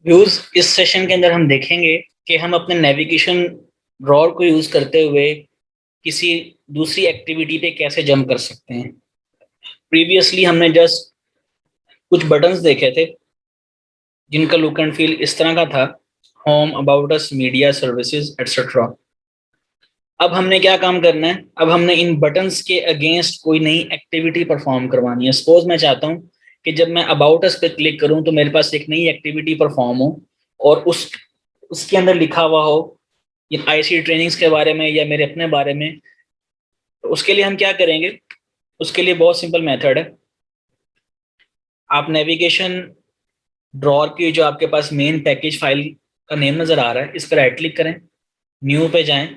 Views इस session के अंदर हम देखेंगे कि हम अपने नेविगेशन ड्रॉअर को यूज करते हुए किसी दूसरी एक्टिविटी पे कैसे जंप कर सकते हैं। प्रीवियसली हमने जस्ट कुछ बटन्स देखे थे जिनका लुक एंड फील इस तरह का था, home, about us, media, services etcetera. अब हमने क्या काम करना है, अब हमने इन बटन्स के अगेंस्ट कोई नई एक्टिविटी परफॉर्म करवानी है। सपोज मैं चाहता हूँ कि जब मैं अबाउट अस पे क्लिक करूँ तो मेरे पास एक नई एक्टिविटी परफॉर्म हो और उसके अंदर लिखा हुआ हो ये आईसी ट्रेनिंग्स के बारे में या मेरे अपने बारे में। तो उसके लिए हम क्या करेंगे, उसके लिए बहुत सिंपल मेथड है। आप नेविगेशन ड्रॉअर की जो आपके पास मेन पैकेज फाइल का नेम नजर आ रहा है, इस पर राइट क्लिक करें, न्यू पे जाएं,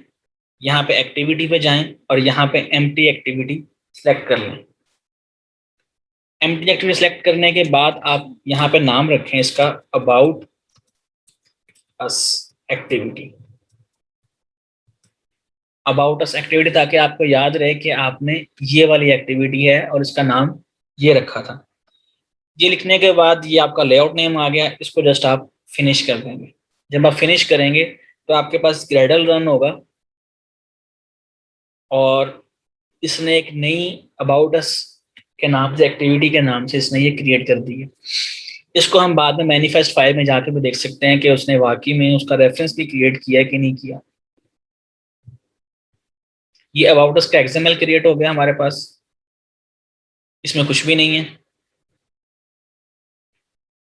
यहाँ पे एक्टिविटी पे जाएं और यहाँ पे एम्प्टी एक्टिविटी सेलेक्ट कर लें। एम्प्टी एक्टिविटी सेलेक्ट करने के बाद आप यहाँ पे नाम रखें इसका about us activity. About us activity, ताकि आपको याद रहे कि आपने ये वाली एक्टिविटी है और इसका नाम ये रखा था। ये लिखने के बाद ये आपका लेआउट नेम आ गया, इसको जस्ट आप फिनिश कर देंगे। जब आप फिनिश करेंगे तो आपके पास ग्रेडल रन होगा और इसने एक नई अबाउट अस के नाम से, एक्टिविटी के नाम से इसने ये क्रिएट कर दी है। इसको हम बाद में मैनिफेस्ट फाइल में जाके भी देख सकते हैं कि उसने वाकई में उसका रेफरेंस भी क्रिएट किया है कि नहीं किया। ये अबाउट अस का एक्सएमएल क्रिएट हो गया हमारे पास, इसमें कुछ भी नहीं है,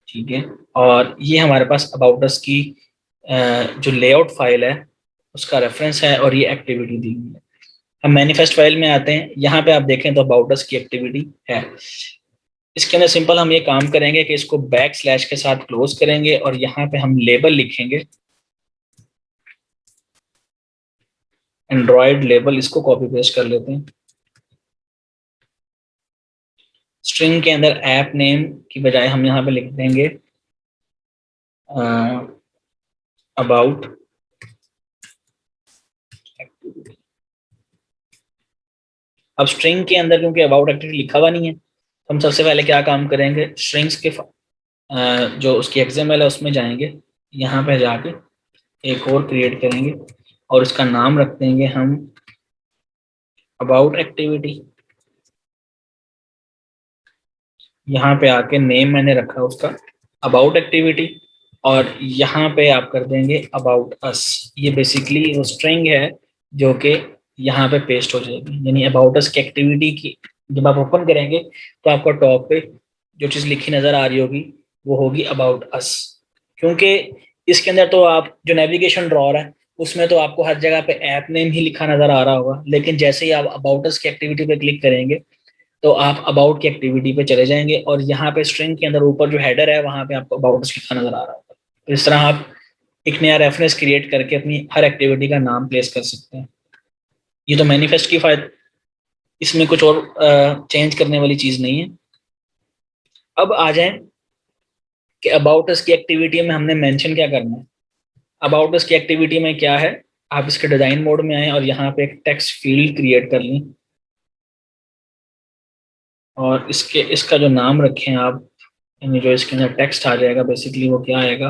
ठीक है। और ये हमारे पास अबाउट अस की जो लेआउट फाइल है उसका रेफरेंस है और ये एक्टिविटी दी हुई है। हम मैनिफेस्ट फाइल में आते हैं, यहाँ पे आप देखें तो अबाउट अस की एक्टिविटी है। इसके अंदर सिंपल हम ये काम करेंगे कि इसको बैक स्लैश के साथ क्लोज करेंगे और यहाँ पे हम लेबल लिखेंगे, एंड्रॉयड लेबल। इसको कॉपी पेस्ट कर लेते हैं। स्ट्रिंग के अंदर ऐप नेम की बजाय हम यहाँ पे लिख देंगे अबाउट एक्टिविटी। अब स्ट्रिंग के अंदर क्योंकि अबाउट एक्टिविटी लिखा हुआ नहीं है, तो हम सबसे पहले क्या काम करेंगे, स्ट्रिंग्स के जो उसकी एक्सएमएल है उसमें जाएंगे, यहाँ पे जाके एक और क्रिएट करेंगे और उसका नाम रख देंगे हम अबाउट एक्टिविटी। यहाँ पे आके नेम मैंने रखा उसका अबाउट एक्टिविटी और यहाँ पे आप कर देंगे अबाउट अस। ये बेसिकली वो स्ट्रिंग है जो कि यहाँ पे पेस्ट हो जाएगी, यानी अबाउट अस की एक्टिविटी की जब आप ओपन करेंगे तो आपको टॉप पे जो चीज़ लिखी नज़र आ रही होगी वो होगी अबाउट अस। क्योंकि इसके अंदर तो आप जो नेविगेशन ड्रॉअर है उसमें तो आपको हर जगह पे ऐप नेम ही लिखा नज़र आ रहा होगा, लेकिन जैसे ही आप अबाउट अस की एक्टिविटी पे क्लिक करेंगे तो आप अबाउट की एक्टिविटी पे चले जाएंगे और यहाँ पे स्ट्रिंग के अंदर ऊपर जो हेडर है वहाँ पे आपको अबाउट लिखा नजर आ रहा होगा। तो इस तरह आप एक नया रेफरेंस क्रिएट करके अपनी हर एक्टिविटी का नाम प्लेस कर सकते हैं। ये तो मैनिफेस्ट की फायदा, इसमें कुछ और चेंज करने वाली चीज़ नहीं है। अब आ जाए कि अबाउट अस की एक्टिविटी में हमने मेंशन क्या करना है। अबाउट अस की एक्टिविटी में क्या है, आप इसके डिज़ाइन मोड में आए और यहाँ पे एक टेक्स्ट फील्ड क्रिएट कर लें और इसका जो नाम रखें आप, यानी जो इसके अंदर टेक्स्ट आ जाएगा बेसिकली वो क्या आएगा,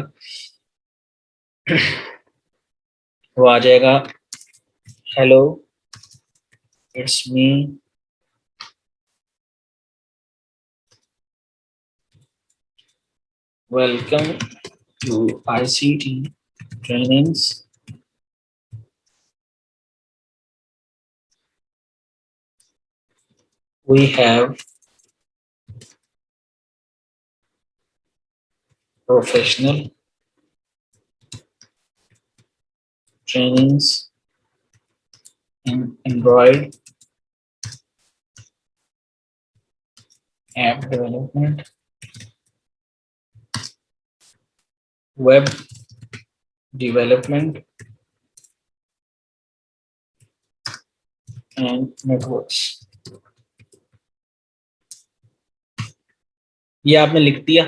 वो आ जाएगा hello it's me welcome to ICT trainings we have professional trainings in Android app development, web development and networks। ये आपने लिख दिया।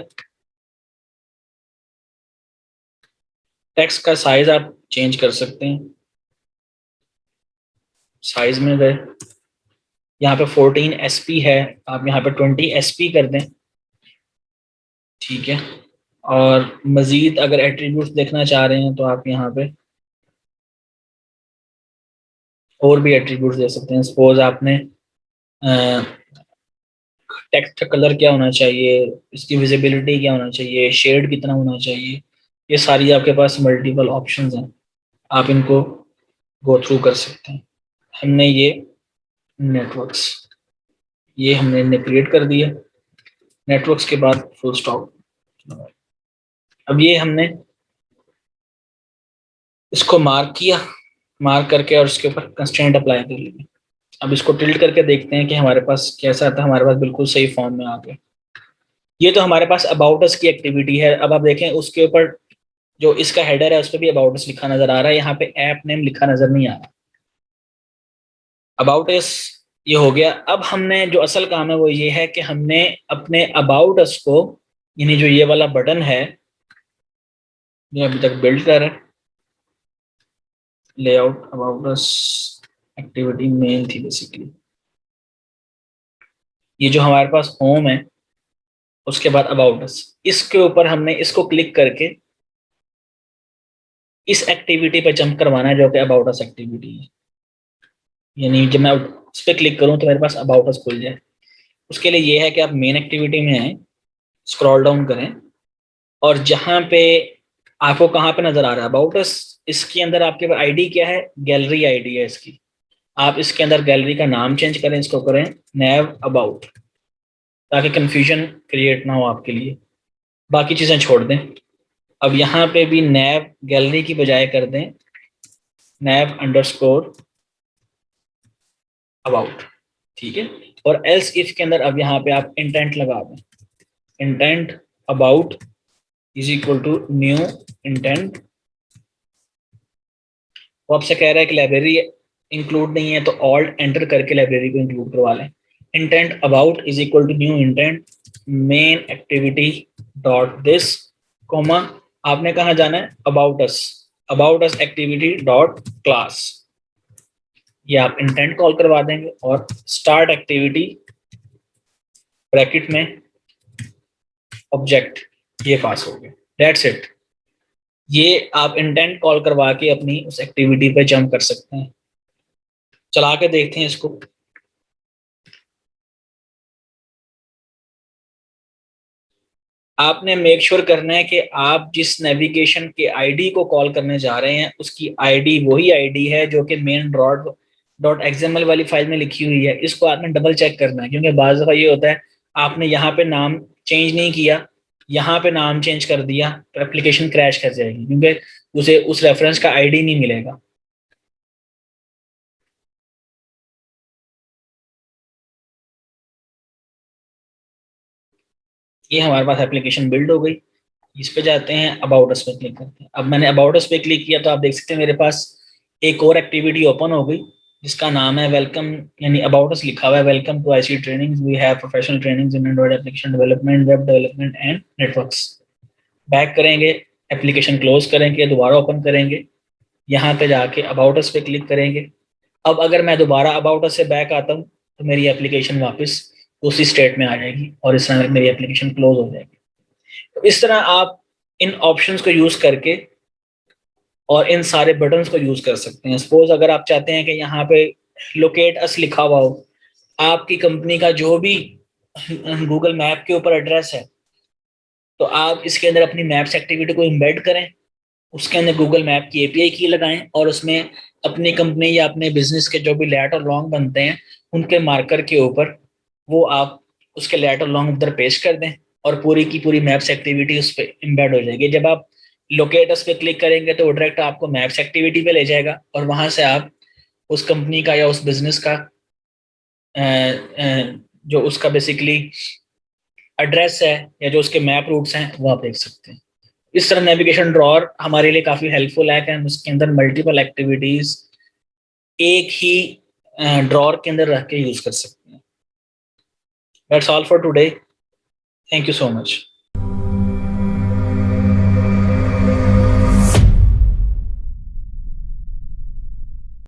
टेक्स्ट का साइज आप चेंज कर सकते हैं, साइज में गए, यहाँ पे 14 SP है, आप यहाँ पे 20 SP कर दें, ठीक है। और मजीद अगर एट्रीब्यूट्स देखना चाह रहे हैं तो आप यहाँ पे और भी एट्रीब्यूट्स दे सकते हैं। सपोज आपने टेक्स्ट का कलर क्या होना चाहिए, इसकी विजिबिलिटी क्या होना चाहिए, शेड कितना होना चाहिए, ये सारी आपके पास मल्टीपल ऑप्शंस हैं, आप इनको गो थ्रू कर सकते हैं। हमने ये नेटवर्क्स, ये हमने क्रिएट कर दिया। नेटवर्क्स के बाद फुल स्टॉप। अब ये हमने इसको मार्क किया, मार्क करके और इसके ऊपर कंस्ट्रेंट अप्लाई कर लिया। अब इसको टिल्ट करके देखते हैं कि हमारे पास कैसा आता है। हमारे पास बिल्कुल सही फॉर्म में आ गया। ये तो हमारे पास अबाउट अस की एक्टिविटी है। अब आप देखें उसके ऊपर जो इसका हेडर है उस पर भी अबाउट अस लिखा नजर आ रहा है, यहाँ पे ऐप नेम लिखा नजर नहीं आ रहा। अबाउट अस ये हो गया। अब हमने जो असल काम है वो ये है कि हमने अपने अबाउट अस को, यानी जो ये वाला बटन है जो अभी तक बिल्ड कर है, layout about us activity main थी बेसिकली, ये जो हमारे पास होम है उसके बाद अबाउट अस, इसके ऊपर हमने इसको क्लिक करके इस एक्टिविटी पे जंप करवाना है जो कि अबाउट अस एक्टिविटी है। यानी जब मैं उस पर क्लिक करूं तो मेरे पास अबाउट अस खुल जाए। उसके लिए ये है कि आप मेन एक्टिविटी में आए, स्क्रॉल डाउन करें और जहां पे आपको कहाँ पे नजर आ रहा है अबाउट अस, इसके अंदर आपके पास आईडी क्या है, गैलरी आईडी है इसकी। आप इसके अंदर गैलरी का नाम चेंज करें, इसको करें नैव अबाउट, ताकि कंफ्यूजन क्रिएट ना हो आपके लिए। बाकी चीजें छोड़ दें। अब यहाँ पे भी नैव गैलरी की बजाय कर दें नैव अंडरस्कोर अबाउट, ठीक है। और एल्स इफ के अंदर अब यहाँ पे आप इंटेंट लगा दें, intent about is equal to new intent. वो आपसे कह रहा है कि लाइब्रेरी इंक्लूड नहीं है तो ऑल्ट एंटर करके लाइब्रेरी को इंक्लूड करवा लें। Intent about is equal to new intent main activity dot this comma, आपने कहाँ जाना है about us activity dot class, ये आप इंटेंट कॉल करवा देंगे और स्टार्ट एक्टिविटी ब्रैकेट में ऑब्जेक्ट, ये पास हो गया। That's it. ये आप इंटेंट कॉल करवा के अपनी उस एक्टिविटी पे जंप कर सकते हैं। चला के देखते हैं इसको। आपने मेक श्योर करना है कि आप जिस नेविगेशन के आईडी को कॉल करने जा रहे हैं उसकी आईडी वही आईडी है जो कि मेन डॉट डॉट एक्सएमएल वाली फाइल में लिखी हुई है। इसको आपने डबल चेक करना है, क्योंकि बाज़ दफ़ा ये होता है आपने यहाँ पे नाम चेंज नहीं किया, यहाँ पे नाम चेंज कर दिया तो एप्लीकेशन क्रैश कर जाएगी, क्योंकि उसे उस रेफरेंस का आईडी नहीं मिलेगा। ये हमारे पास एप्लीकेशन बिल्ड हो गई। इस पे जाते हैं, अबाउट अस पे क्लिक करते हैं। अब मैंने अबाउट अस पे क्लिक किया तो आप देख सकते हैं मेरे पास एक और एक्टिविटी ओपन हो गई जिसका नाम है वेलकम, यानी अबाउट अस लिखा हुआ है, welcome to IC trainings, we have professional trainings in Android application development, web development and networks. Back करेंगे, एप्लीकेशन क्लोज करेंगे, दोबारा ओपन करेंगे, यहाँ पे जाके अबाउट अस पे क्लिक करेंगे। अब अगर मैं दोबारा अबाउट अस से बैक आता हूँ तो मेरी एप्लीकेशन वापस उसी स्टेट में आ जाएगी और इस तरह मेरी एप्लीकेशन क्लोज हो जाएगी। तो इस तरह आप इन ऑप्शंस को यूज करके और इन सारे बटन्स को यूज कर सकते हैं। सपोज अगर आप चाहते हैं कि यहाँ पे लोकेट अस लिखा हुआ हो, आपकी कंपनी का जो भी गूगल मैप के ऊपर एड्रेस है, तो आप इसके अंदर अपनी मैप्स एक्टिविटी को एम्बेड करें, उसके अंदर गूगल मैप की एपीआई की लगाएं और उसमें अपनी कंपनी या अपने बिजनेस के जो भी लेट और लॉन्ग बनते हैं उनके मार्कर के ऊपर वो आप उसके लेट और लॉन्ग उधर पेश कर दें और पूरी की पूरी मैप्स एक्टिविटी उस पर एम्बेड हो जाएगी। जब आप लोकेटस पे क्लिक करेंगे तो वो डायरेक्ट आपको मैप्स एक्टिविटी पे ले जाएगा और वहां से आप उस कंपनी का या उस बिजनेस का जो उसका बेसिकली एड्रेस है या जो उसके मैप रूट्स हैं वो आप देख सकते हैं। इस तरह नेविगेशन ड्रॉअर हमारे लिए काफ़ी हेल्पफुल है कि हम इसके अंदर मल्टीपल एक्टिविटीज़ एक ही ड्रॉअर के अंदर रख के यूज़ कर सकते हैं। That's all for today. Thank you so much.